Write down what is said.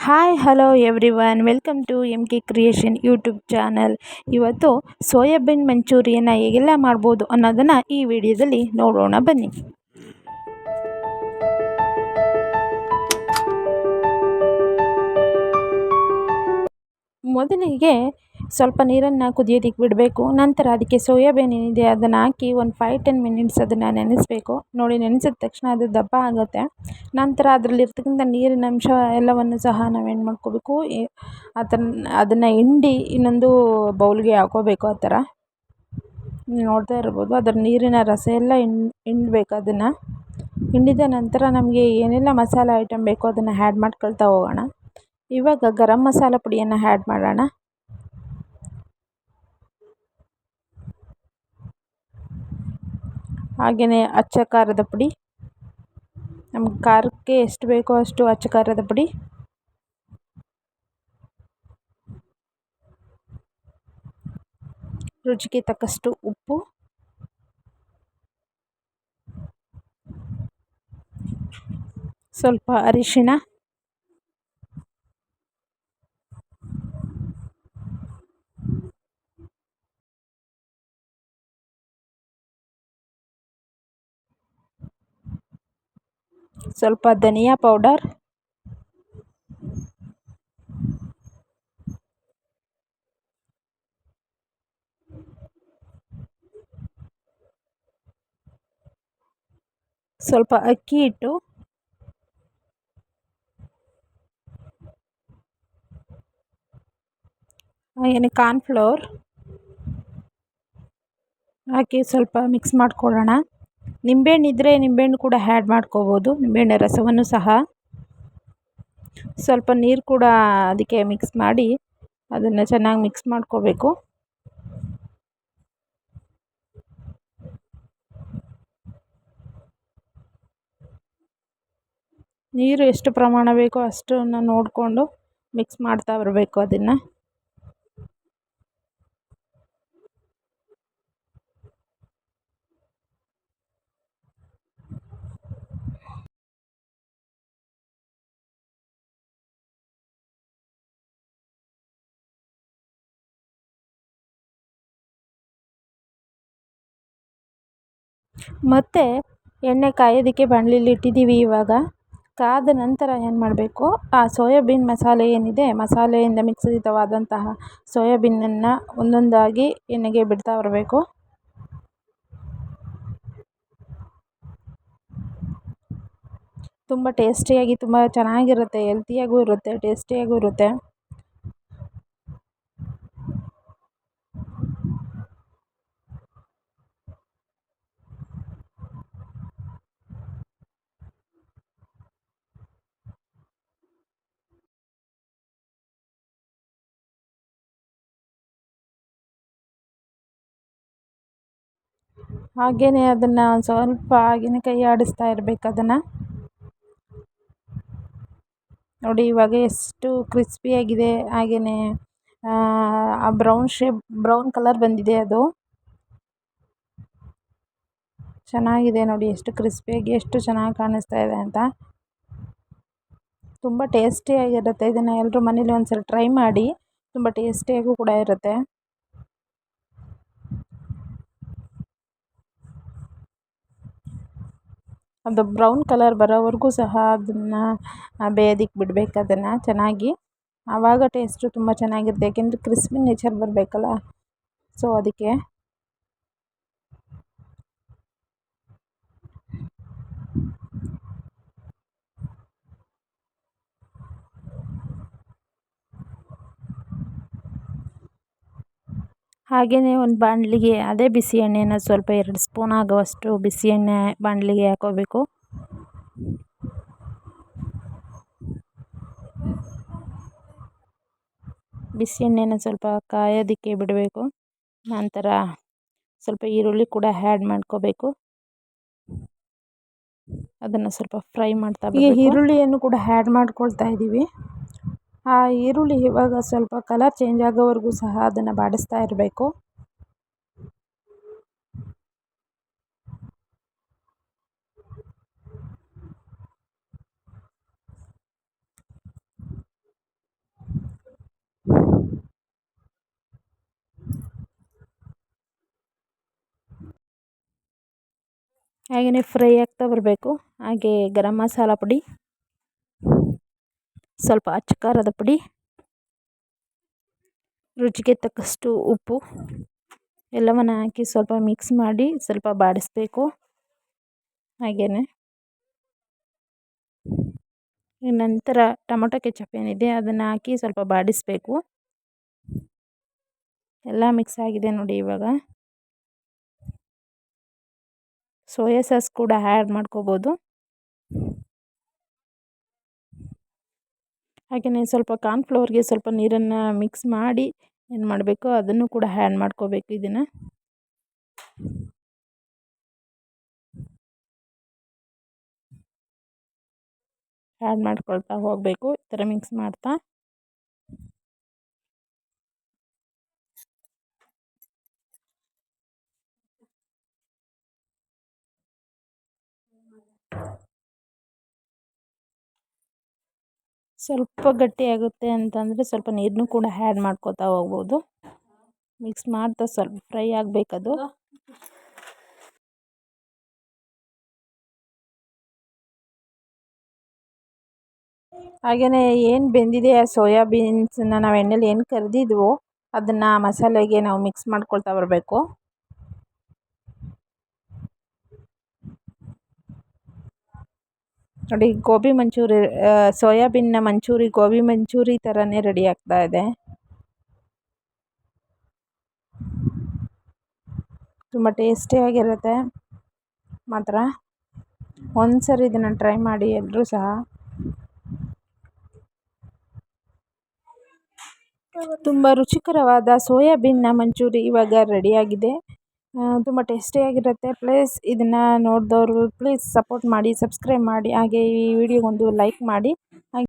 Hi hello everyone welcome to M K creation YouTube channel. ಇವತ್ತು soybean ಮಂಚೂರಿಯನ್ನು ಹೇಗೆಲ್ಲ ಮಾಡ್ಬೋದು ಅನ್ನೋದನ್ನು ಈ ವಿಡಿಯೋದಲ್ಲಿ ನೋಡೋಣ ಬನ್ನಿ. ಮೊದಲಿಗೆ ಸ್ವಲ್ಪ ನೀರನ್ನು ಕುದಿಯೋದಕ್ಕೆ ಬಿಡಬೇಕು. ನಂತರ ಅದಕ್ಕೆ ಸೋಯಾಬೀನ್ ಏನಿದೆ ಅದನ್ನು ಹಾಕಿ ಒಂದು 5-10 ಮಿನಿಟ್ಸ್ ಅದನ್ನು ನೆನೆಸಬೇಕು. ನೋಡಿ, ನೆನೆಸಿದ ತಕ್ಷಣ ಅದು ದಪ್ಪ ಆಗುತ್ತೆ. ನಂತರ ಅದರಲ್ಲಿರ್ತಕ್ಕಂಥ ನೀರಿನ ಅಂಶ ಎಲ್ಲವನ್ನು ಸಹ ನಾವೇನು ಮಾಡ್ಕೋಬೇಕು, ಅದನ್ನು ಹಿಂಡಿ ಇನ್ನೊಂದು ಬೌಲ್ಗೆ ಹಾಕೋಬೇಕು. ಆ ಥರ ನೋಡ್ತಾ ಇರ್ಬೋದು, ಅದರ ನೀರಿನ ರಸ ಎಲ್ಲ ಹಿಂಡಬೇಕು. ಅದನ್ನು ಹಿಂಡಿದ ನಂತರ ನಮಗೆ ಏನೆಲ್ಲ ಮಸಾಲೆ ಐಟಮ್ ಬೇಕೋ ಅದನ್ನು ಆ್ಯಡ್ ಮಾಡ್ಕೊಳ್ತಾ ಹೋಗೋಣ. ಇವಾಗ ಗರಂ ಮಸಾಲ ಪುಡಿಯನ್ನು ಆ್ಯಡ್ ಮಾಡೋಣ. ಹಾಗೆಯೇ ಅಚ್ಚ ಖಾರದ ಪುಡಿ, ನಮ್ಗೆ ಖಾರಕ್ಕೆ ಎಷ್ಟು ಬೇಕೋ ಅಷ್ಟು ಅಚ್ಚ ಖಾರದ ಪುಡಿ, ರುಚಿಗೆ ತಕ್ಕಷ್ಟು ಉಪ್ಪು, ಸ್ವಲ್ಪ ಅರಿಶಿಣ, ಸ್ವಲ್ಪ ಧನಿಯಾ ಪೌಡರ್, ಸ್ವಲ್ಪ ಅಕ್ಕಿ ಹಿಟ್ಟು, ಹಾಗೆಯೇ ಕಾರ್ನ್ಫ್ಲೋರ್ ಹಾಕಿ ಸ್ವಲ್ಪ ಮಿಕ್ಸ್ ಮಾಡ್ಕೊಳ್ಳೋಣ. ನಿಂಬೆಹಣ್ಣು ಇದ್ದರೆ ನಿಂಬೆಹಣ್ಣು ಕೂಡ ಆ್ಯಡ್ ಮಾಡ್ಕೋಬೋದು, ನಿಂಬೆಹಣ್ಣು ರಸವನ್ನು ಸಹ. ಸ್ವಲ್ಪ ನೀರು ಕೂಡ ಅದಕ್ಕೆ ಮಿಕ್ಸ್ ಮಾಡಿ ಅದನ್ನು ಚೆನ್ನಾಗಿ ಮಿಕ್ಸ್ ಮಾಡ್ಕೋಬೇಕು. ನೀರು ಎಷ್ಟು ಪ್ರಮಾಣ ಬೇಕೋ ಅಷ್ಟನ್ನು ನೋಡಿಕೊಂಡು ಮಿಕ್ಸ್ ಮಾಡ್ತಾ ಬರಬೇಕು. ಅದನ್ನು ಮತ್ತು ಎಣ್ಣೆ ಕಾಯೋದಕ್ಕೆ ಬಾಣಲಿಲಿ ಇಟ್ಟಿದ್ದೀವಿ. ಇವಾಗ ಕಾದ ನಂತರ ಏನು ಮಾಡಬೇಕು, ಆ ಸೋಯಾಬೀನ್ ಮಸಾಲೆ ಏನಿದೆ, ಮಸಾಲೆಯಿಂದ ಮಿಶ್ರಿತವಾದಂತಹ ಸೋಯಾಬೀನನ್ನು ಒಂದೊಂದಾಗಿ ಎಣ್ಣೆಗೆ ಬಿಡ್ತಾ ಬರಬೇಕು. ತುಂಬ ಟೇಸ್ಟಿಯಾಗಿ, ತುಂಬ ಚೆನ್ನಾಗಿರುತ್ತೆ, ಹೆಲ್ತಿಯಾಗೂ ಇರುತ್ತೆ, ಟೇಸ್ಟಿಯಾಗೂ ಇರುತ್ತೆ. ಹಾಗೆಯೇ ಅದನ್ನು ಸ್ವಲ್ಪ ಹಾಗೆಯೇ ಕೈ ಆಡಿಸ್ತಾ ಇರಬೇಕು. ಅದನ್ನು ನೋಡಿ, ಇವಾಗ ಎಷ್ಟು ಕ್ರಿಸ್ಪಿಯಾಗಿದೆ. ಹಾಗೆಯೇ ಆ ಬ್ರೌನ್ ಕಲರ್ ಬಂದಿದೆ. ಅದು ಚೆನ್ನಾಗಿದೆ ನೋಡಿ, ಎಷ್ಟು ಕ್ರಿಸ್ಪಿಯಾಗಿ, ಎಷ್ಟು ಚೆನ್ನಾಗಿ ಕಾಣಿಸ್ತಾ ಇದೆ ಅಂತ. ತುಂಬ ಟೇಸ್ಟಿಯಾಗಿರುತ್ತೆ. ಇದನ್ನು ಎಲ್ಲರೂ ಮನೇಲಿ ಒಂದ್ಸಲ ಟ್ರೈ ಮಾಡಿ, ತುಂಬ ಟೇಸ್ಟಿಯಾಗೂ ಕೂಡ ಇರುತ್ತೆ. ಅದು ಬ್ರೌನ್ ಕಲರ್ ಬರೋವರೆಗೂ ಸಹ ಅದನ್ನು ಬೇಯೋದಕ್ಕೆ ಬಿಡಬೇಕು. ಅದನ್ನು ಚೆನ್ನಾಗಿ, ಆವಾಗ ಟೇಸ್ಟು ತುಂಬ ಚೆನ್ನಾಗಿರುತ್ತೆ. ಯಾಕೆಂದರೆ ಕ್ರಿಸ್ಪಿ ನೇಚರ್ ಬರಬೇಕಲ್ಲ, ಸೊ ಅದಕ್ಕೆ. ಹಾಗೆಯೇ ಒಂದು ಬಾಣಲಿಗೆ ಅದೇ ಬಿಸಿ ಎಣ್ಣೆನ ಸ್ವಲ್ಪ 2 ಸ್ಪೂನ್ ಆಗುವಷ್ಟು ಬಿಸಿ ಎಣ್ಣೆ ಬಾಣಲಿಗೆ ಹಾಕೋಬೇಕು. ಬಿಸಿ ಎಣ್ಣೆನ ಸ್ವಲ್ಪ ಕಾಯೋದಕ್ಕೆ ಬಿಡಬೇಕು. ನಂತರ ಸ್ವಲ್ಪ ಈರುಳ್ಳಿ ಕೂಡ ಆ್ಯಡ್ ಮಾಡ್ಕೋಬೇಕು. ಅದನ್ನು ಸ್ವಲ್ಪ ಫ್ರೈ ಮಾಡ್ತಾ ಬರಬೇಕು. ಈರುಳ್ಳಿಯನ್ನು ಕೂಡ ಆ್ಯಡ್ ಮಾಡ್ಕೊಳ್ತಾ ಇದ್ದೀವಿ. ಆ ಈರುಳ್ಳಿ ಇವಾಗ ಸ್ವಲ್ಪ ಕಲರ್ ಚೇಂಜ್ ಆಗೋವರೆಗೂ ಸಹ ಅದನ್ನು ಬಾಡಿಸ್ತಾ ಇರಬೇಕು. ಹಾಗೆಯೇ ಫ್ರೈ ಆಗ್ತಾ ಬರಬೇಕು. ಹಾಗೆ ಗರಂ ಮಸಾಲ ಪುಡಿ, ಸ್ವಲ್ಪ ಅಚ್ಚ ಖಾರದ ಪುಡಿ, ರುಚಿಗೆ ತಕ್ಕಷ್ಟು ಉಪ್ಪು ಎಲ್ಲವನ್ನು ಹಾಕಿ ಸ್ವಲ್ಪ ಮಿಕ್ಸ್ ಮಾಡಿ ಸ್ವಲ್ಪ ಬಾಡಿಸಬೇಕು. ಹಾಗೆಯೇ ನಂತರ ಟೊಮೊಟೊ ಕೆಚಪ್ ಏನಿದೆ ಅದನ್ನು ಹಾಕಿ ಸ್ವಲ್ಪ ಬಾಡಿಸಬೇಕು. ಎಲ್ಲ ಮಿಕ್ಸ್ ಆಗಿದೆ ನೋಡಿ. ಇವಾಗ ಸೋಯಾ ಸಾಸ್ ಕೂಡ ಆ್ಯಡ್ ಮಾಡ್ಕೋಬೋದು. ಹಾಗೆಯೇ ಸ್ವಲ್ಪ ಕಾರ್ನ್ಫ್ಲವರ್ಗೆ ಸ್ವಲ್ಪ ನೀರನ್ನು ಮಿಕ್ಸ್ ಮಾಡಿ ಏನು ಮಾಡಬೇಕು ಅದನ್ನು ಕೂಡ ಆ್ಯಡ್ ಮಾಡ್ಕೋಬೇಕು. ಇದನ್ನು ಆ್ಯಡ್ ಮಾಡ್ಕೊಳ್ತಾ ಹೋಗಬೇಕು, ಈ ಥರ ಮಿಕ್ಸ್ ಮಾಡ್ತಾ. ಸ್ವಲ್ಪ ಗಟ್ಟಿಯಾಗುತ್ತೆ ಅಂತಂದರೆ ಸ್ವಲ್ಪ ನೀರನ್ನು ಕೂಡ ಆ್ಯಡ್ ಮಾಡ್ಕೋತಾ ಹೋಗ್ಬೋದು. ಮಿಕ್ಸ್ ಮಾಡ್ತಾ ಸ್ವಲ್ಪ ಫ್ರೈ ಆಗಬೇಕದು. ಹಾಗೆಯೇ ಏನು ಬೆಂದಿದೆ ಆ ಸೋಯಾಬೀನ್ಸನ್ನ ನಾವು ಎಣ್ಣೆಲಿ ಏನು ಕರೆದಿದ್ವೋ ಅದನ್ನು ಮಸಾಲೆಗೆ ನಾವು ಮಿಕ್ಸ್ ಮಾಡ್ಕೊಳ್ತಾ ಬರಬೇಕು. ನೋಡಿ, ಗೋಬಿ ಮಂಚೂರಿ, ಸೋಯಾಬೀನ್ನ ಮಂಚೂರಿ ಗೋಬಿ ಮಂಚೂರಿ ಥರನೇ ರೆಡಿ ಆಗ್ತಾ ಇದೆ. ತುಂಬ ಟೇಸ್ಟಿಯಾಗಿರುತ್ತೆ ಮಾತ್ರ. ಒಂದ್ಸರಿ ಇದನ್ನು ಟ್ರೈ ಮಾಡಿ ಎಲ್ಲರೂ ಸಹ. ತುಂಬ ರುಚಿಕರವಾದ ಸೋಯಾಬೀನ್ನ ಮಂಚೂರಿ ಇವಾಗ ರೆಡಿಯಾಗಿದೆ. ತುಂಬ ಟೇಸ್ಟಿಯಾಗಿರುತ್ತೆ. ಪ್ಲೀಸ್ ಇದನ್ನು ನೋಡಿದವರು ಪ್ಲೀಸ್ ಸಪೋರ್ಟ್ ಮಾಡಿ, ಸಬ್ಸ್ಕ್ರೈಬ್ ಮಾಡಿ, ಹಾಗೆ ಈ ವಿಡಿಯೋಗೊಂದು ಲೈಕ್ ಮಾಡಿ. ಹಾಗೆ